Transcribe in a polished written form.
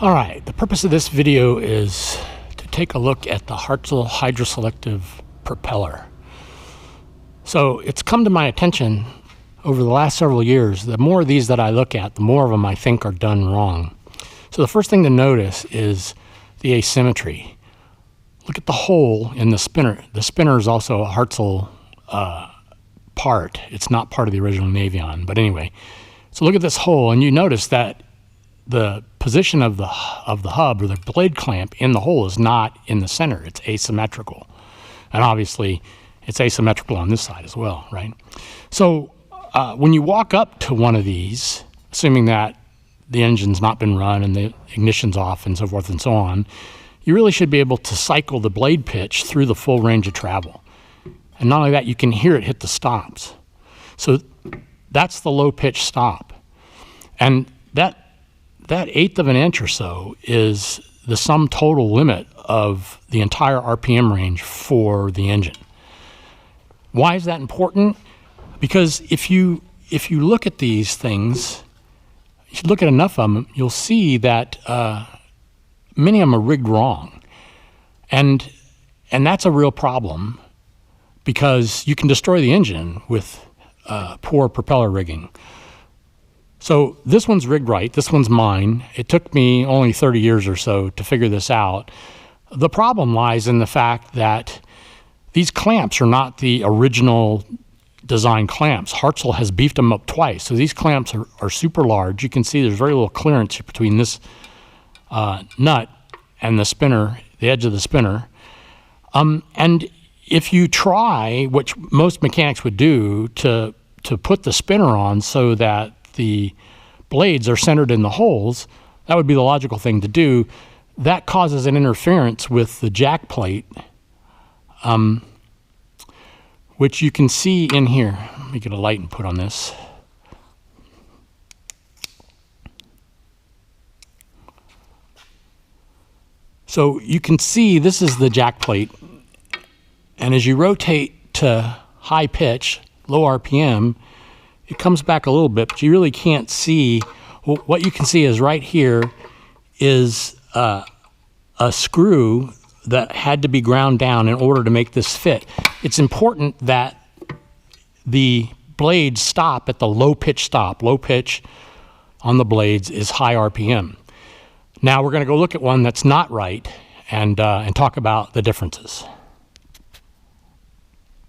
All right, the purpose of this video is to take a look at the Hartzell Hydro-Selective Propeller. So it's come to my attention over the last several years, the more of these that I look at, the more of them I think are done wrong. So the first thing to notice is the asymmetry. Look at the hole in the spinner. The spinner is also a Hartzell part. It's not part of the original Navion, but anyway. So look at this hole, and you notice that the position of the hub or the blade clamp in the hole is not in the center. It's asymmetrical. And obviously, it's asymmetrical on this side as well, right? So when you walk up to one of these, assuming that the engine's not been run and the ignition's off and so forth and so on, you really should be able to cycle the blade pitch through the full range of travel. And not only that, you can hear it hit the stops. So that's the low pitch stop. And that 1/8 of an inch or so is the sum total limit of the entire RPM range for the engine. Why is that important? Because if you look at these things, if you look at enough of them, you'll see that many of them are rigged wrong. And that's a real problem, because you can destroy the engine with poor propeller rigging. So this one's rigged right, this one's mine. It took me only 30 years or so to figure this out. The problem lies in the fact that these clamps are not the original design clamps. Hartzell has beefed them up twice. So these clamps are super large. You can see there's very little clearance between this nut and the spinner, the edge of the spinner. And if you try, which most mechanics would do, to put the spinner on so that the blades are centered in the holes, that would be the logical thing to do. That causes an interference with the jack plate, which you can see in here. Let me get a light and put on this. So you can see this is the jack plate, and as you rotate to high pitch, low RPM, it comes back a little bit, but you really can't see. Well, what you can see is right here is a screw that had to be ground down in order to make this fit. It's important that the blades stop at the low pitch stop. Low pitch on the blades is high RPM. Now we're going to go look at one that's not right and talk about the differences.